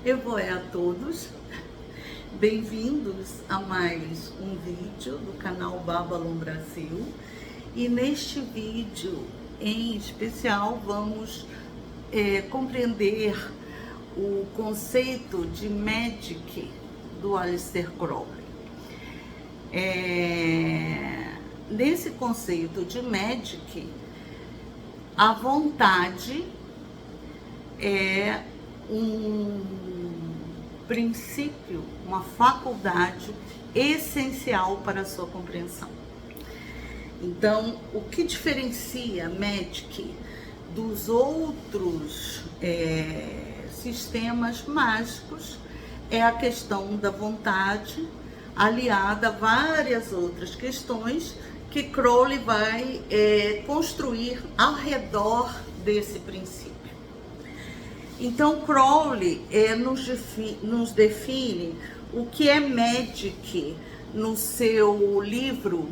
Evoé a todos, bem-vindos a mais um vídeo do canal Babylon Brasil. E neste vídeo em especial vamos compreender o conceito de Magic do Aleister Crowley. Nesse conceito de Magic, a vontade é um princípio, uma faculdade essencial para a sua compreensão. Então, o que diferencia Magic dos outros sistemas mágicos é a questão da vontade, aliada a várias outras questões que Crowley vai construir ao redor desse princípio. Então, Crowley nos define o que é Magic no seu livro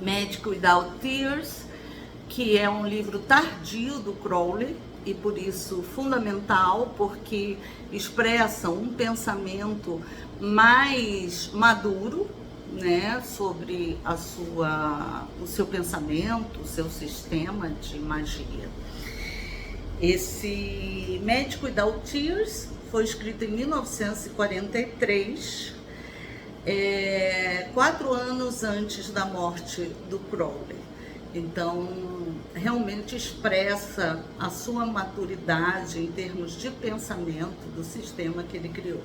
Magic Without Tears, que é um livro tardio do Crowley e por isso fundamental, porque expressa um pensamento mais maduro, né, sobre o seu pensamento, o seu sistema de magia. Esse Magic Without Tears foi escrito em 1943, 4 anos antes da morte do Crowley. Então, realmente expressa a sua maturidade em termos de pensamento do sistema que ele criou.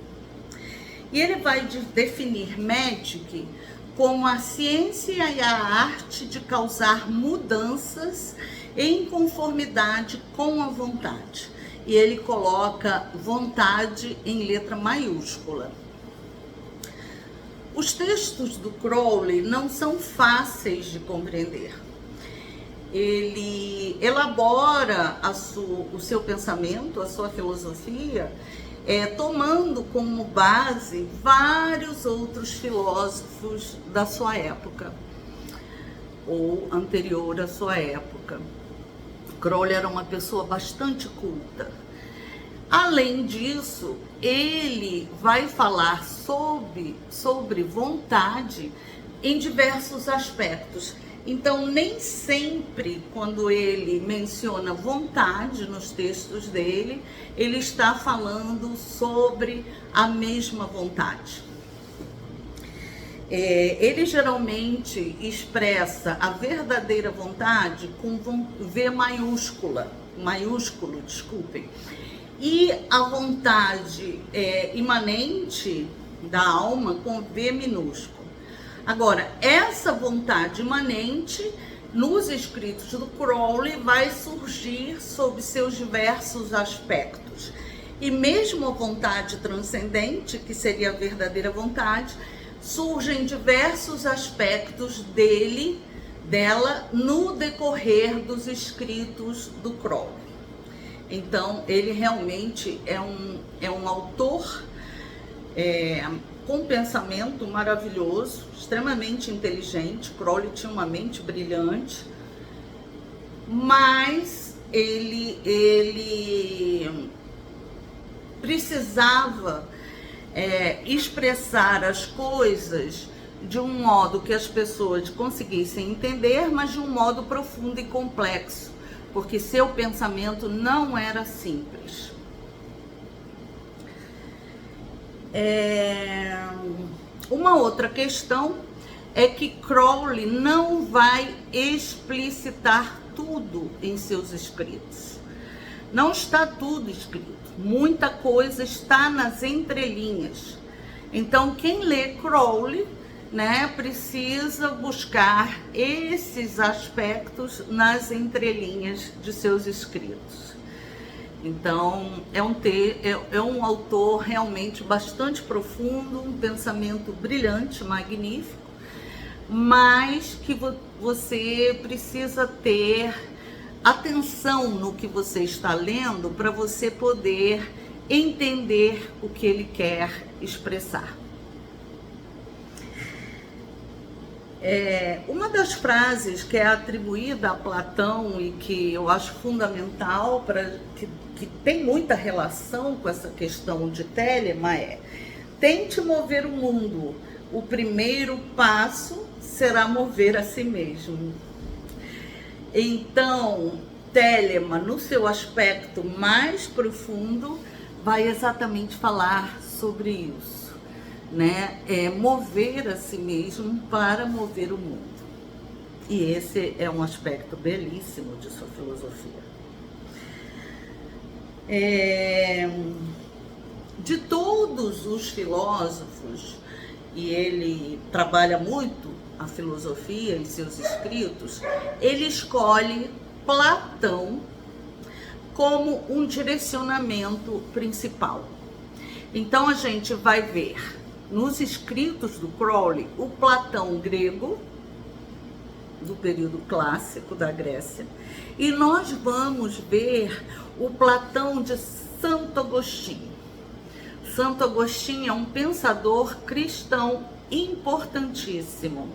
E ele vai definir Magic como a ciência e a arte de causar mudanças em conformidade com a vontade. E ele coloca vontade em letra maiúscula. Os textos do Crowley não são fáceis de compreender. Ele elabora o seu pensamento, a sua filosofia, tomando como base vários outros filósofos da sua época, ou anterior à sua época. Crowley era uma pessoa bastante culta. Além disso, ele vai falar sobre vontade em diversos aspectos. Então, nem sempre, quando ele menciona vontade nos textos dele, ele está falando sobre a mesma vontade. Ele geralmente expressa a verdadeira vontade com V maiúsculo, desculpem, e a vontade imanente da alma com V minúsculo. Agora, essa vontade imanente, nos escritos do Crowley, vai surgir sob seus diversos aspectos. E mesmo a vontade transcendente, que seria a verdadeira vontade, surgem diversos aspectos dela no decorrer dos escritos do Crowley. Então, ele realmente é um autor com pensamento maravilhoso, extremamente inteligente. Crowley tinha uma mente brilhante, mas ele precisava expressar as coisas de um modo que as pessoas conseguissem entender, mas de um modo profundo e complexo, porque seu pensamento não era simples. Uma outra questão é que Crowley não vai explicitar tudo em seus escritos. Não está tudo escrito. Muita coisa está nas entrelinhas. Então, quem lê Crowley, precisa buscar esses aspectos nas entrelinhas de seus escritos. Então, é um autor realmente bastante profundo, um pensamento brilhante, magnífico, mas que você precisa ter atenção no que você está lendo para você poder entender o que ele quer expressar. Uma das frases que é atribuída a Platão e que eu acho fundamental para que que tem muita relação com essa questão de Telema é: tente mover o mundo. O primeiro passo será mover a si mesmo. Então, Telema, no seu aspecto mais profundo, vai exatamente falar sobre isso, né? É mover a si mesmo para mover o mundo. E esse é um aspecto belíssimo de sua filosofia. De todos os filósofos, e ele trabalha muito a filosofia em seus escritos, ele escolhe Platão como um direcionamento principal. Então a gente vai ver nos escritos do Crowley o Platão grego, do período clássico da Grécia, e nós vamos ver o Platão de Santo Agostinho. Santo Agostinho é um pensador cristão importantíssimo.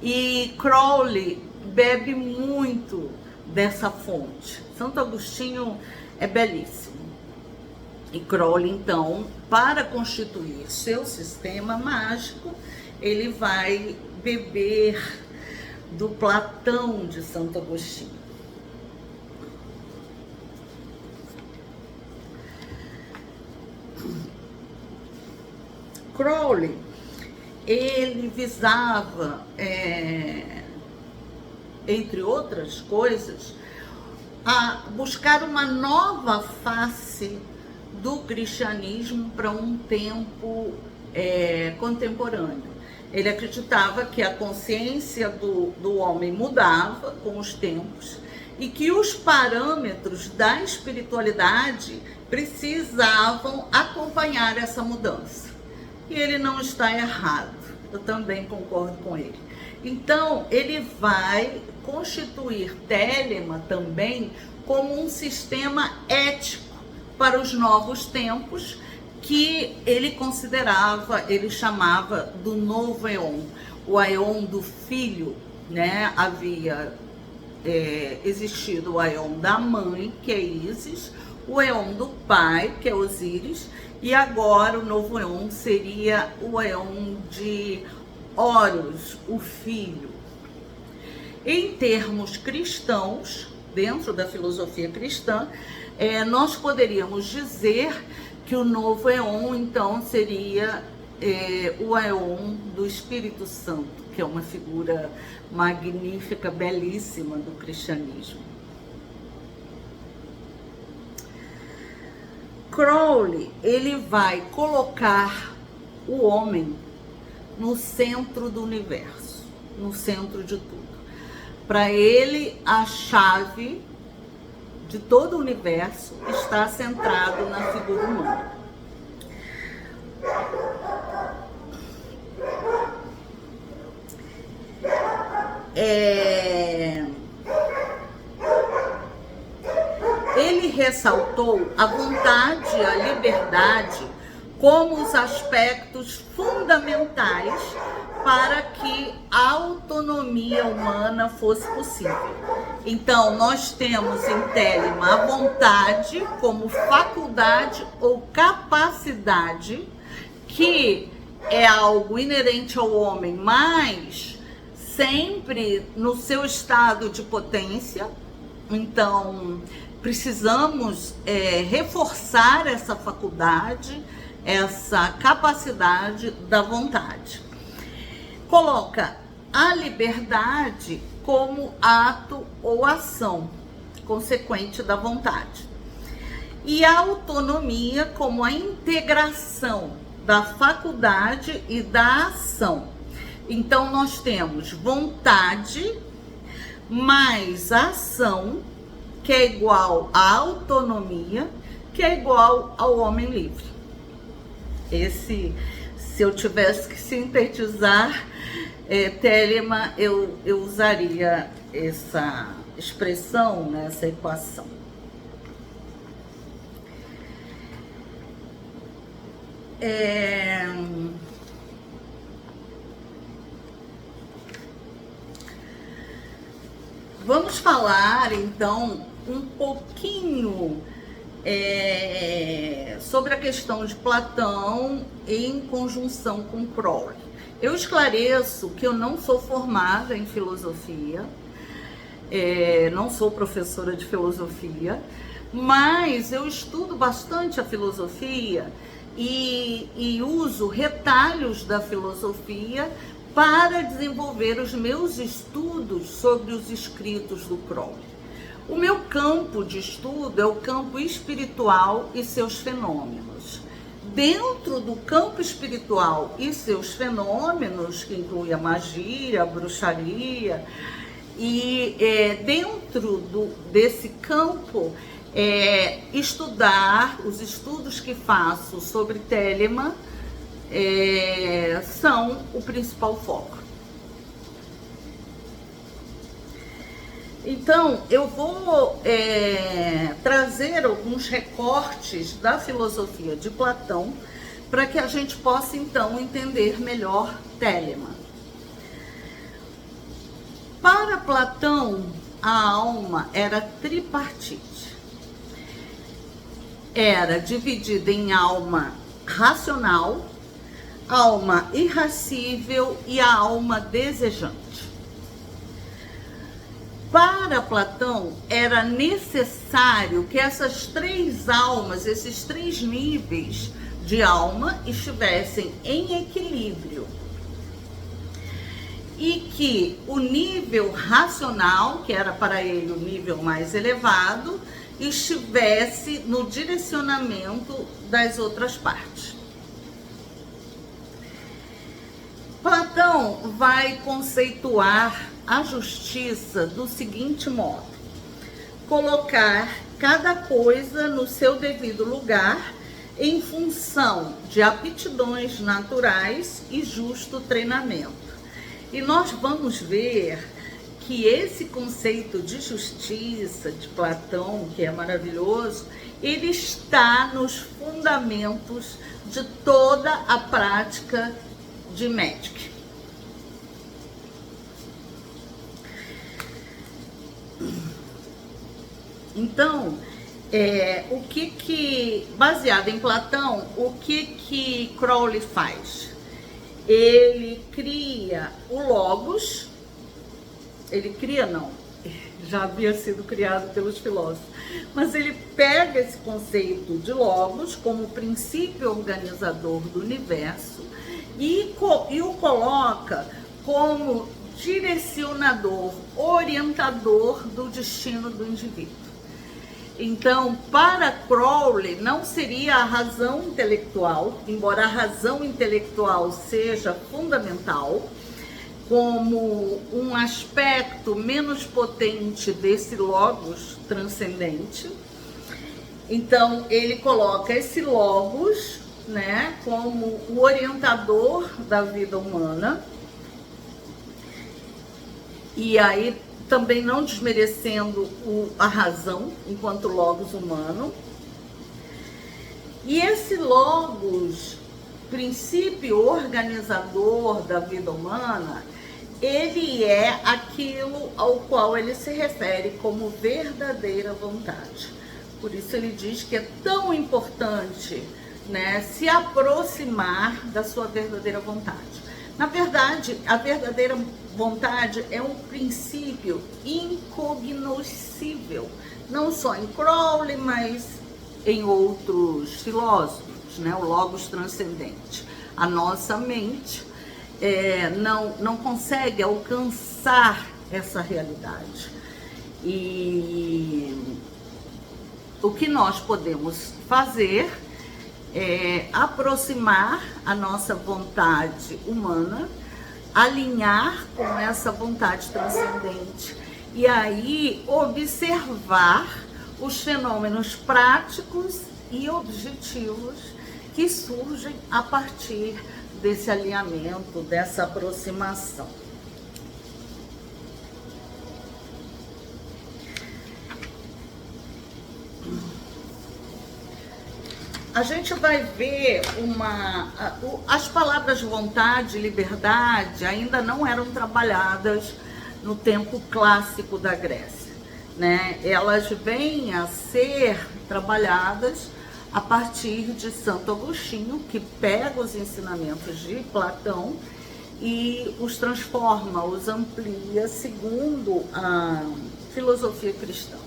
E Crowley bebe muito dessa fonte. Santo Agostinho é belíssimo. E Crowley, então, para constituir seu sistema mágico, ele vai beber do Platão de Santo Agostinho. Crowley, ele visava, entre outras coisas, a buscar uma nova face do cristianismo para um tempo contemporâneo. Ele acreditava que a consciência do homem mudava com os tempos e que os parâmetros da espiritualidade precisavam acompanhar essa mudança. E ele não está errado, eu também concordo com ele. Então, ele vai constituir Telema também como um sistema ético para os novos tempos, que ele considerava, ele chamava do novo Éon, o Éon do filho, né? Havia existido o Éon da mãe, que é Ísis, o Éon do pai, que é Osíris, e agora o novo Éon seria o Éon de Horus, o filho. Em termos cristãos, dentro da filosofia cristã, nós poderíamos dizer que o novo Éon, então, seria o Éon do Espírito Santo, que é uma figura magnífica, belíssima do cristianismo. Crowley, ele vai colocar o homem no centro do universo, no centro de tudo. Para ele, a chave de todo o universo está centrado na figura humana. Ele ressaltou a vontade e a liberdade como os aspectos fundamentais para que a autonomia humana fosse possível. Então, nós temos em Telema a vontade como faculdade ou capacidade, que é algo inerente ao homem, mas sempre no seu estado de potência. Então, precisamos reforçar essa faculdade, essa capacidade da vontade. Coloca a liberdade como ato ou ação consequente da vontade. E a autonomia como a integração da faculdade e da ação. Então, nós temos vontade mais ação, que é igual à autonomia, que é igual ao homem livre. Se eu tivesse que sintetizar Telema, eu usaria essa expressão, né, essa equação. Vamos falar, então, um pouquinho sobre a questão de Platão em conjunção com Crowley. Eu esclareço que eu não sou formada em filosofia, não sou professora de filosofia, mas eu estudo bastante a filosofia e uso retalhos da filosofia para desenvolver os meus estudos sobre os escritos do Crowley. O meu campo de estudo é o campo espiritual e seus fenômenos. Dentro do campo espiritual e seus fenômenos, que inclui a magia, a bruxaria, e dentro desse campo, estudar, os estudos que faço sobre Telemann são o principal foco. Então, eu vou trazer alguns recortes da filosofia de Platão para que a gente possa, então, entender melhor Telemann. Para Platão, a alma era tripartite. Era dividida em alma racional, alma irascível e a alma desejante. Para Platão, era necessário que essas três almas, esses três níveis de alma, estivessem em equilíbrio. E que o nível racional, que era para ele o nível mais elevado, estivesse no direcionamento das outras partes. Platão vai conceituar a justiça do seguinte modo: colocar cada coisa no seu devido lugar em função de aptidões naturais e justo treinamento. E nós vamos ver que esse conceito de justiça de Platão, que é maravilhoso, ele está nos fundamentos de toda a prática de Magic. Então, baseado em Platão, o que Crowley faz? Ele cria o Logos, já havia sido criado pelos filósofos, mas ele pega esse conceito de Logos como princípio organizador do universo e o coloca como direcionador, orientador do destino do indivíduo. Então, para Crowley, não seria a razão intelectual, embora a razão intelectual seja fundamental, como um aspecto menos potente desse logos transcendente. Então, ele coloca esse logos, né, como o orientador da vida humana, e aí também não desmerecendo a razão enquanto logos humano. E esse logos, princípio organizador da vida humana, ele é aquilo ao qual ele se refere como verdadeira vontade. Por isso ele diz que é tão importante, né, se aproximar da sua verdadeira vontade. Na verdade, a verdadeira vontade é um princípio incognoscível, não só em Crowley, mas em outros filósofos, né? O logos transcendente. A nossa mente não consegue alcançar essa realidade. E o que nós podemos fazer aproximar a nossa vontade humana, alinhar com essa vontade transcendente e aí observar os fenômenos práticos e objetivos que surgem a partir desse alinhamento, dessa aproximação. A gente vai ver as palavras vontade e liberdade ainda não eram trabalhadas no tempo clássico da Grécia. né, elas vêm a ser trabalhadas a partir de Santo Agostinho, que pega os ensinamentos de Platão e os transforma, os amplia segundo a filosofia cristã.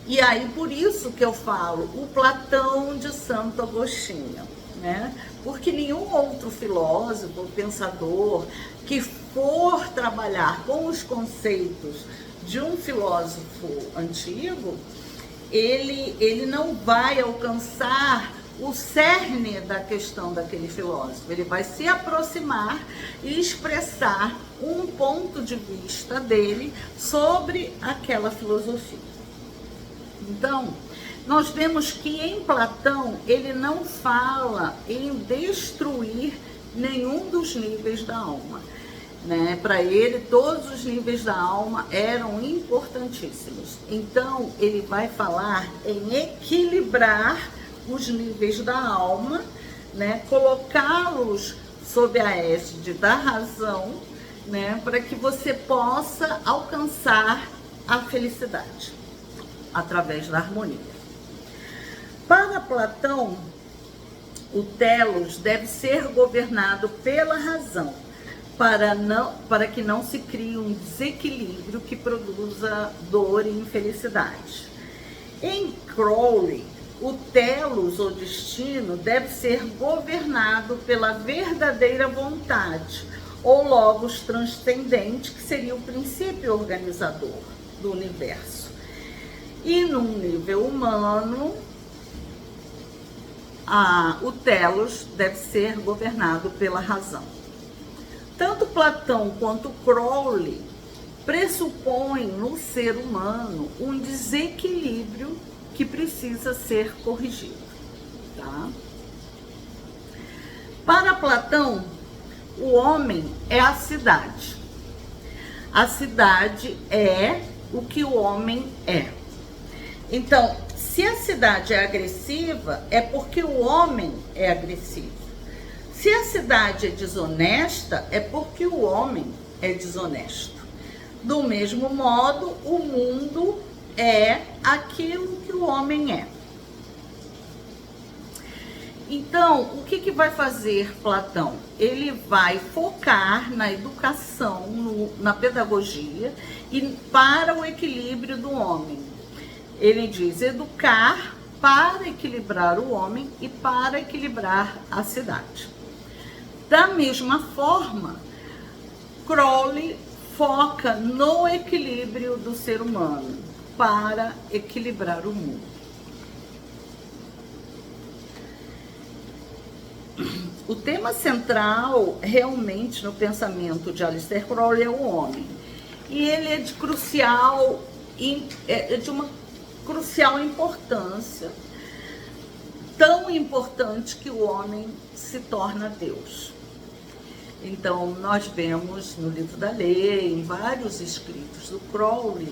E aí, por isso que eu falo o Platão de Santo Agostinho, né? Porque nenhum outro filósofo, pensador, que for trabalhar com os conceitos de um filósofo antigo, ele não vai alcançar o cerne da questão daquele filósofo. Ele vai se aproximar e expressar um ponto de vista dele sobre aquela filosofia. Então, nós vemos que em Platão ele não fala em destruir nenhum dos níveis da alma, né? Para ele, todos os níveis da alma eram importantíssimos. Então, ele vai falar em equilibrar os níveis da alma, né? Colocá-los sob a égide da razão, né? Para que você possa alcançar a felicidade através da harmonia. Para Platão, o telos deve ser governado pela razão, para que não se crie um desequilíbrio que produza dor e infelicidade. Em Crowley, o telos, ou destino, deve ser governado pela verdadeira vontade, ou logos transcendente, que seria o princípio organizador do universo. E num nível humano, o telos deve ser governado pela razão. Tanto Platão quanto Crowley pressupõem no ser humano um desequilíbrio que precisa ser corrigido, tá? Para Platão, o homem é a cidade. A cidade é o que o homem é. Então, se a cidade é agressiva, é porque o homem é agressivo. Se a cidade é desonesta, é porque o homem é desonesto. Do mesmo modo, o mundo é aquilo que o homem é. Então, o que vai fazer Platão? Ele vai focar na educação, na pedagogia e para o equilíbrio do homem. Ele diz educar para equilibrar o homem e para equilibrar a cidade. Da mesma forma, Crowley foca no equilíbrio do ser humano para equilibrar o mundo. O tema central realmente no pensamento de Aleister Crowley é o homem. E ele é de uma crucial importância, tão importante que o homem se torna Deus. Então, nós vemos no livro da lei, em vários escritos do Crowley,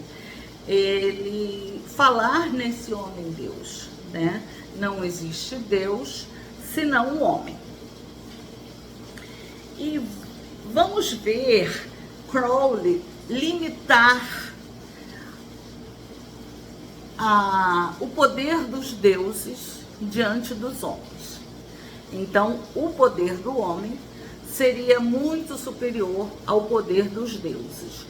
ele falar nesse homem-Deus, né? Não existe Deus senão o homem. E vamos ver Crowley limitar o poder dos deuses diante dos homens. Então, o poder do homem seria muito superior ao poder dos deuses.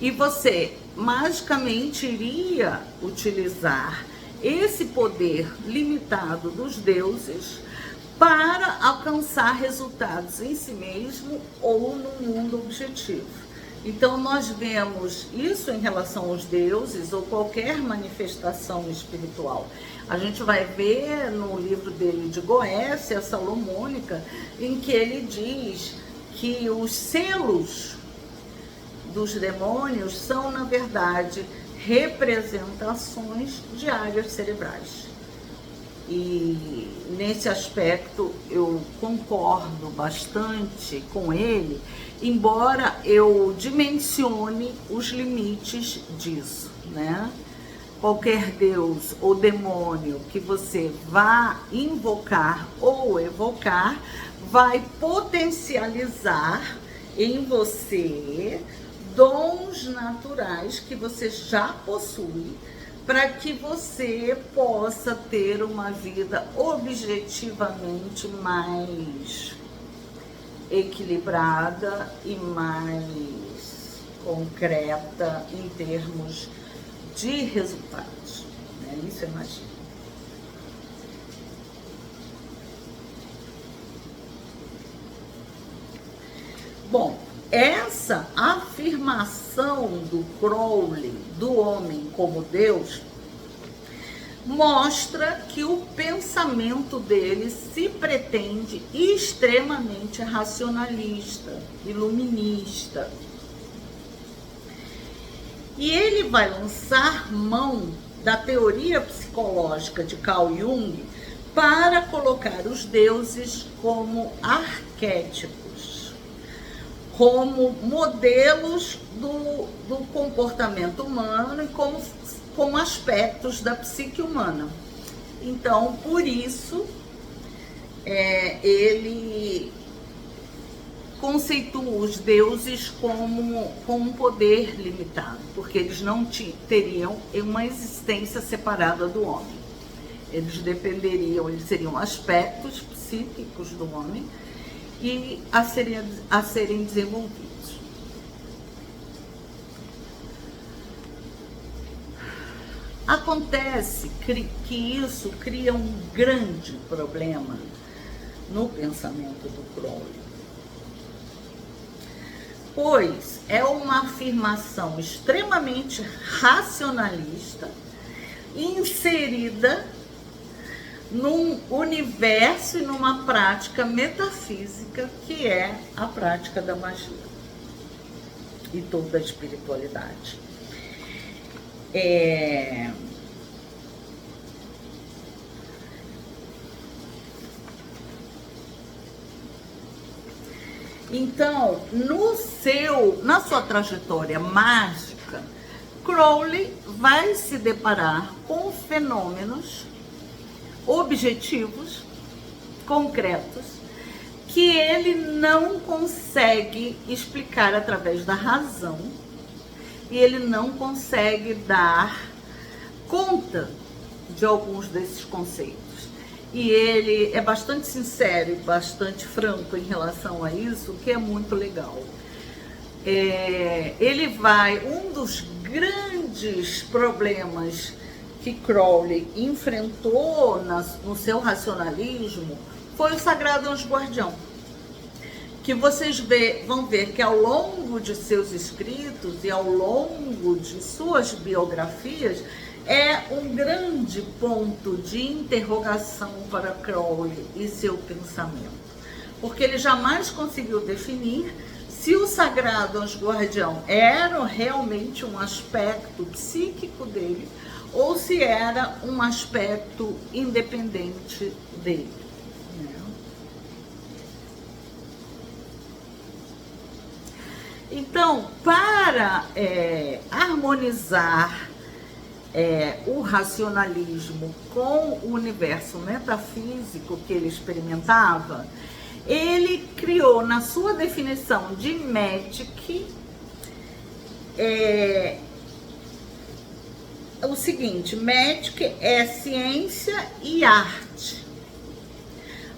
E você magicamente iria utilizar esse poder limitado dos deuses para alcançar resultados em si mesmo ou no mundo objetivo. Então, nós vemos isso em relação aos deuses ou qualquer manifestação espiritual. A gente vai ver no livro dele de Goécia, Salomônica, em que ele diz que os selos dos demônios são, na verdade, representações de áreas cerebrais. E nesse aspecto eu concordo bastante com ele, embora eu dimensione os limites disso, né? Qualquer deus ou demônio que você vá invocar ou evocar vai potencializar em você dons naturais que você já possui, para que você possa ter uma vida objetivamente mais equilibrada e mais concreta em termos de resultados, né? Isso é magia. Bom, essa afirmação do Crowley, do homem como Deus, mostra que o pensamento dele se pretende extremamente racionalista, iluminista. E ele vai lançar mão da teoria psicológica de Carl Jung para colocar os deuses como arquétipos, como modelos do comportamento humano e como aspectos da psique humana. Então, por isso, ele conceitua os deuses como um poder limitado, porque eles não teriam uma existência separada do homem. Eles seriam aspectos psíquicos do homem e a serem desenvolvidos. Acontece que isso cria um grande problema no pensamento do Crowley, pois é uma afirmação extremamente racionalista inserida num universo e numa prática metafísica que é a prática da magia e toda a espiritualidade. Então, na sua trajetória mágica, Crowley vai se deparar com fenômenos objetivos, concretos, que ele não consegue explicar através da razão, e ele não consegue dar conta de alguns desses conceitos. E ele é bastante sincero e bastante franco em relação a isso, o que é muito legal. Um dos grandes problemas que Crowley enfrentou no seu racionalismo foi o Sagrado Anjo Guardião, que vocês vão ver que ao longo de seus escritos e ao longo de suas biografias é um grande ponto de interrogação para Crowley e seu pensamento, porque ele jamais conseguiu definir se o Sagrado Anjo Guardião era realmente um aspecto psíquico dele ou se era um aspecto independente dele. Então, para harmonizar o racionalismo com o universo metafísico que ele experimentava, ele criou na sua definição de Magic o seguinte: Magic é ciência e arte.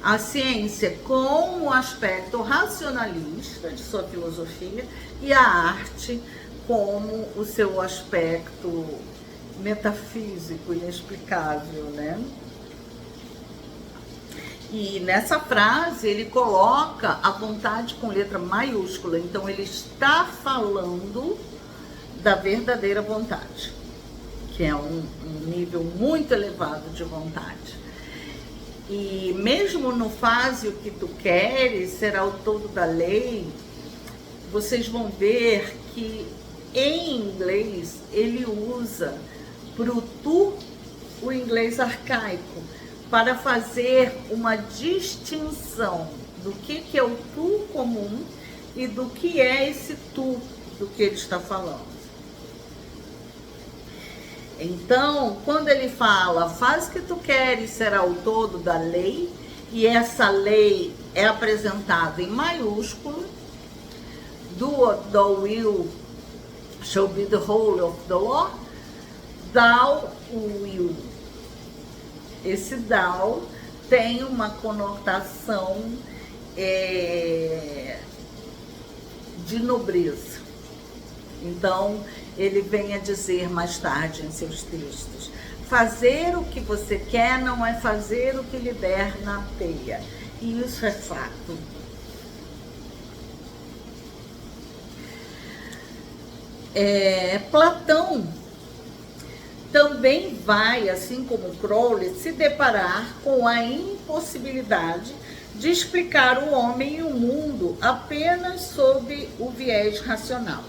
A ciência com o aspecto racionalista de sua filosofia e a arte como o seu aspecto metafísico, inexplicável, né? E nessa frase ele coloca a vontade com letra maiúscula, então ele está falando da verdadeira vontade, que é um nível muito elevado de vontade. E mesmo no faze o que tu queres, será o todo da lei, vocês vão ver que em inglês ele usa pro tu o inglês arcaico, para fazer uma distinção do que é o tu comum e do que é esse tu do que ele está falando. Então, quando ele fala, faz o que tu queres, será o todo da lei, e essa lei é apresentada em maiúsculo, do will shall be the whole of the law, thou will. Esse thou tem uma conotação de nobreza. Então, ele vem a dizer mais tarde em seus textos: fazer o que você quer não é fazer o que lhe der na teia. E isso é fato. Platão também vai, assim como Crowley, se deparar com a impossibilidade de explicar o homem e o mundo apenas sob o viés racional.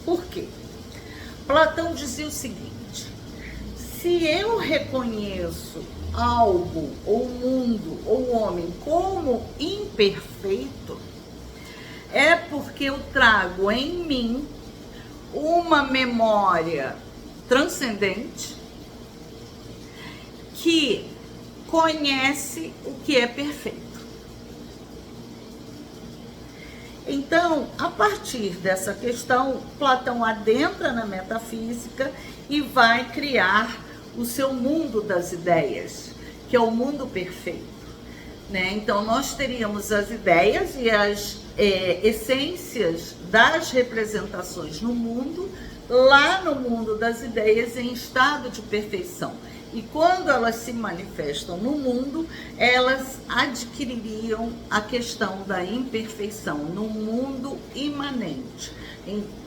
Por quê? Platão dizia o seguinte: se eu reconheço algo, ou o mundo, ou o homem como imperfeito, é porque eu trago em mim uma memória transcendente que conhece o que é perfeito. Então, a partir dessa questão, Platão adentra na metafísica e vai criar o seu mundo das ideias, que é o mundo perfeito, né? Então, nós teríamos as ideias e as essências das representações no mundo, lá no mundo das ideias, em estado de perfeição. E quando elas se manifestam no mundo, elas adquiririam a questão da imperfeição, no mundo imanente.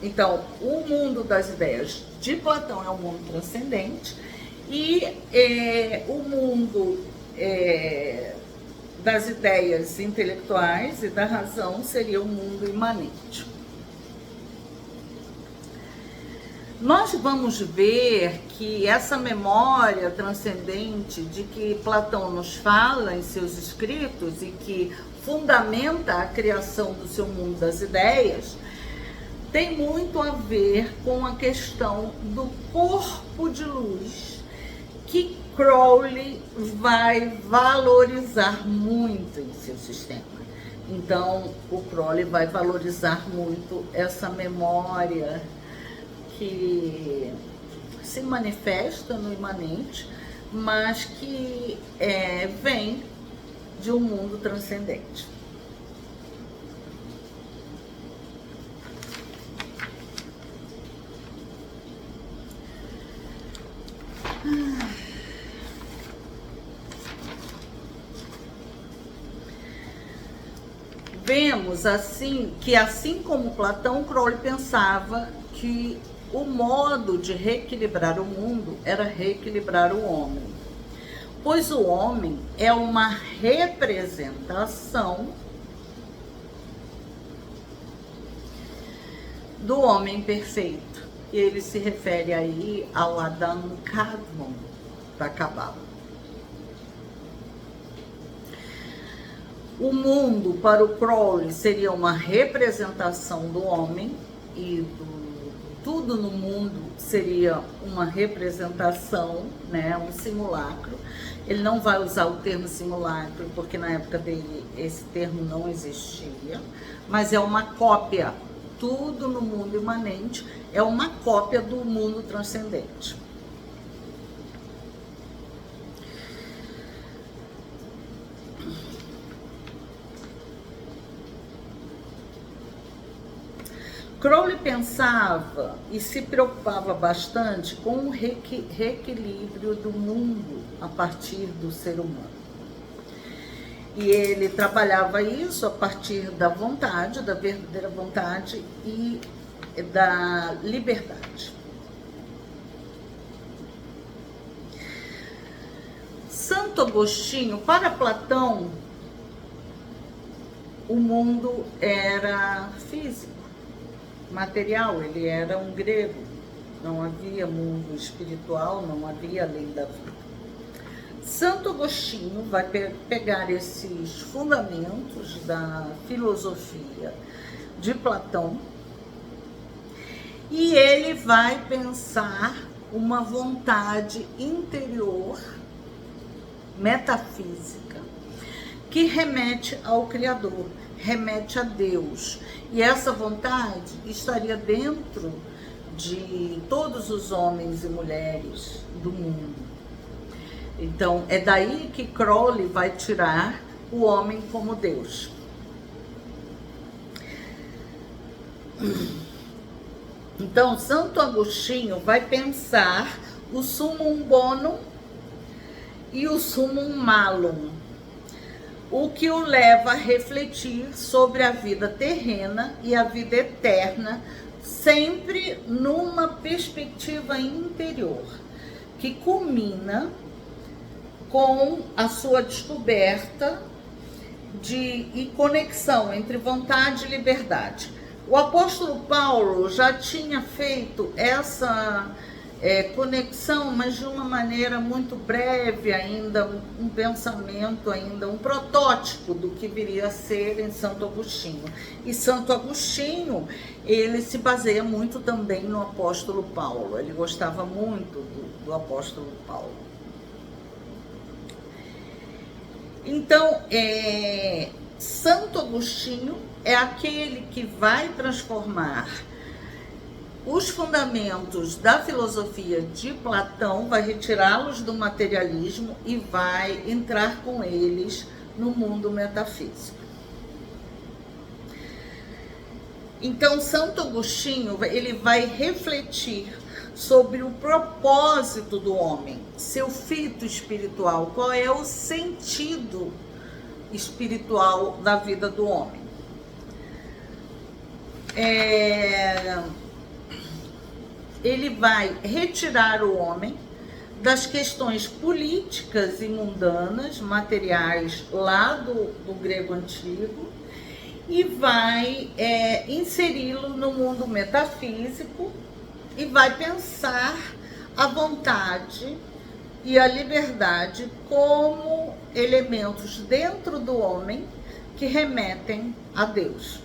Então, o mundo das ideias de Platão é um mundo transcendente, e o mundo das ideias intelectuais e da razão seria o mundo imanente. Nós vamos ver que essa memória transcendente de que Platão nos fala em seus escritos e que fundamenta a criação do seu mundo das ideias, tem muito a ver com a questão do corpo de luz, que Crowley vai valorizar muito em seu sistema. Então, o Crowley vai valorizar muito essa memória que se manifesta no imanente, mas que vem de um mundo transcendente. Vemos assim que, assim como Platão, Crowley pensava que o modo de reequilibrar o mundo era reequilibrar o homem, pois o homem é uma representação do homem perfeito. E ele se refere aí ao Adam Kadmon da Cabala. O mundo, para o Crowley, seria uma representação do homem, e tudo no mundo seria uma representação, né, um simulacro. Ele não vai usar o termo simulacro, porque na época dele esse termo não existia, mas é uma cópia. Tudo no mundo imanente é uma cópia do mundo transcendente. Crowley pensava e se preocupava bastante com o reequilíbrio do mundo a partir do ser humano. E ele trabalhava isso a partir da vontade, da verdadeira vontade e da liberdade. Santo Agostinho, para Platão, o mundo era físico, material, ele era um grego, não havia mundo espiritual, não havia além da vida. Santo Agostinho vai pegar esses fundamentos da filosofia de Platão e ele vai pensar uma vontade interior, metafísica, que remete ao Criador, remete a Deus. E essa vontade estaria dentro de todos os homens e mulheres do mundo. Então, é daí que Crowley vai tirar o homem como Deus. Então, Santo Agostinho vai pensar o summum bonum e o summum malum, o que o leva a refletir sobre a vida terrena e a vida eterna, sempre numa perspectiva interior, que culmina com a sua descoberta e conexão entre vontade e liberdade. O apóstolo Paulo já tinha feito essa conexão, mas de uma maneira muito breve ainda, um pensamento ainda, um protótipo do que viria a ser em Santo Agostinho. E Santo Agostinho, ele se baseia muito também no apóstolo Paulo, ele gostava muito do apóstolo Paulo. Então, Santo Agostinho é aquele que vai transformar os fundamentos da filosofia de Platão, vai retirá-los do materialismo e vai entrar com eles no mundo metafísico. Então, Santo Agostinho, ele vai refletir sobre o propósito do homem, seu fito espiritual, qual é o sentido espiritual da vida do homem. Ele vai retirar o homem das questões políticas e mundanas, materiais lá do grego antigo, e vai inseri-lo no mundo metafísico e vai pensar a vontade e a liberdade como elementos dentro do homem que remetem a Deus.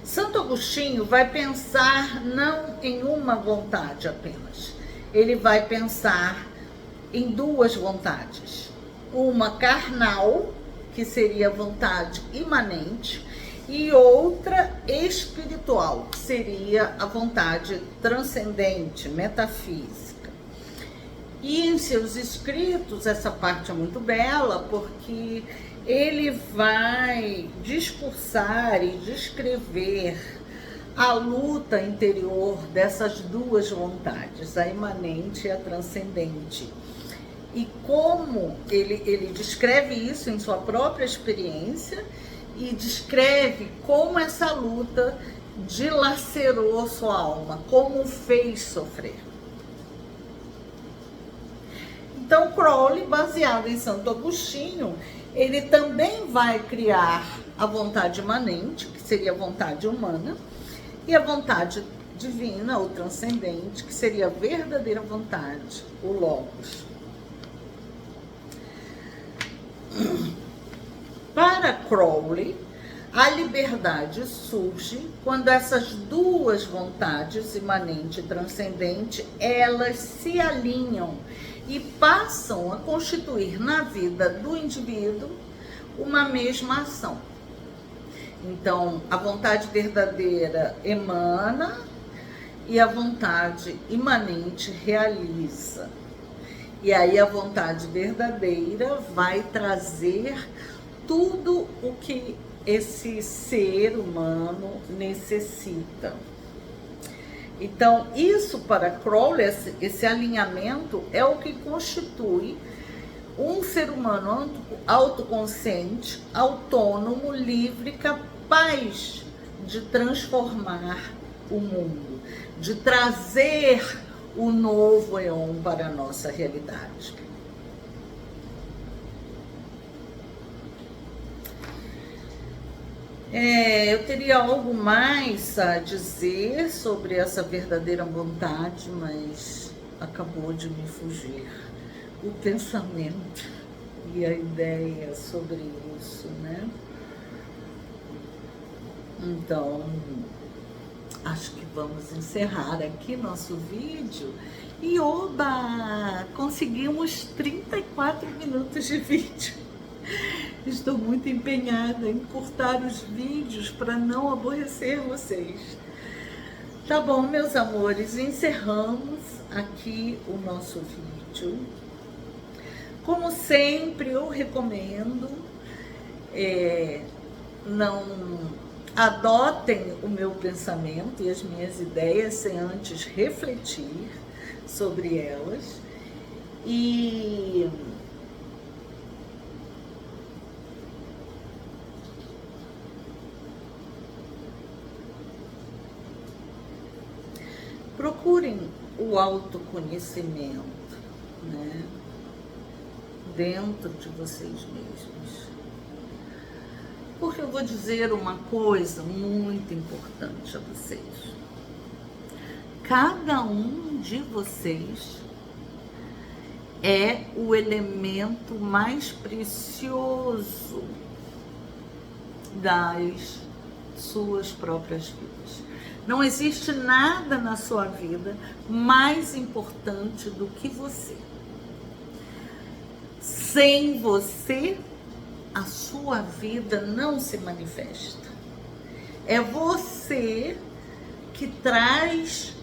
Santo Agostinho vai pensar não em uma vontade apenas, ele vai pensar em duas vontades. Uma carnal, que seria a vontade imanente, e outra espiritual, que seria a vontade transcendente, metafísica. E em seus escritos, essa parte é muito bela, porque ele vai discursar e descrever a luta interior dessas duas vontades, a imanente e a transcendente. E como ele descreve isso em sua própria experiência e descreve como essa luta dilacerou sua alma, como o fez sofrer. Então, Crowley, baseado em Santo Agostinho, ele também vai criar a vontade imanente, que seria a vontade humana, e a vontade divina, ou transcendente, que seria a verdadeira vontade, o Logos. Para Crowley, a liberdade surge quando essas duas vontades, imanente e transcendente, elas se alinham e passam a constituir na vida do indivíduo uma mesma ação. Então, a vontade verdadeira emana e a vontade imanente realiza. E aí a vontade verdadeira vai trazer tudo o que esse ser humano necessita. Então, isso para Crowley, esse alinhamento é o que constitui um ser humano autoconsciente, autônomo, livre, capaz de transformar o mundo, de trazer o novo éon para a nossa realidade. Eu teria algo mais a dizer sobre essa verdadeira vontade, mas acabou de me fugir o pensamento e a ideia sobre isso, né? Então, acho que vamos encerrar aqui nosso vídeo. E oba! Conseguimos 34 minutos de vídeo. Estou muito empenhada em encurtar os vídeos para não aborrecer vocês. Tá bom, meus amores, encerramos aqui o nosso vídeo. Como sempre, eu recomendo, não adotem o meu pensamento e as minhas ideias sem antes refletir sobre elas. E procurem o autoconhecimento, né, dentro de vocês mesmos. Porque eu vou dizer uma coisa muito importante a vocês. Cada um de vocês é o elemento mais precioso das suas próprias vidas. Não existe nada na sua vida mais importante do que você. Sem você, a sua vida não se manifesta. É você que traz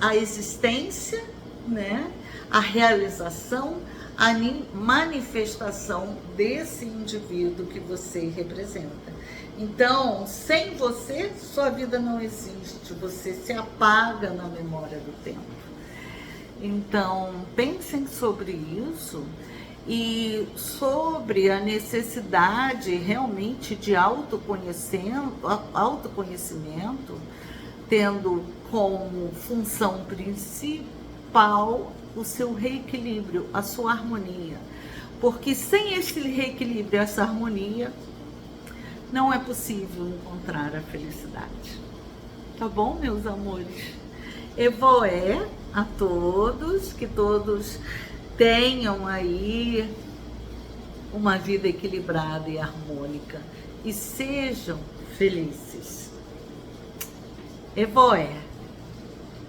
a existência, né? A realização, a manifestação desse indivíduo que você representa. Então, sem você, sua vida não existe, você se apaga na memória do tempo. Então, pensem sobre isso e sobre a necessidade realmente de autoconhecimento, tendo como função principal o seu reequilíbrio, a sua harmonia. Porque sem esse reequilíbrio, essa harmonia, não é possível encontrar a felicidade. Tá bom, meus amores? Evoé a todos, que todos tenham aí uma vida equilibrada e harmônica e sejam felizes. Evoé.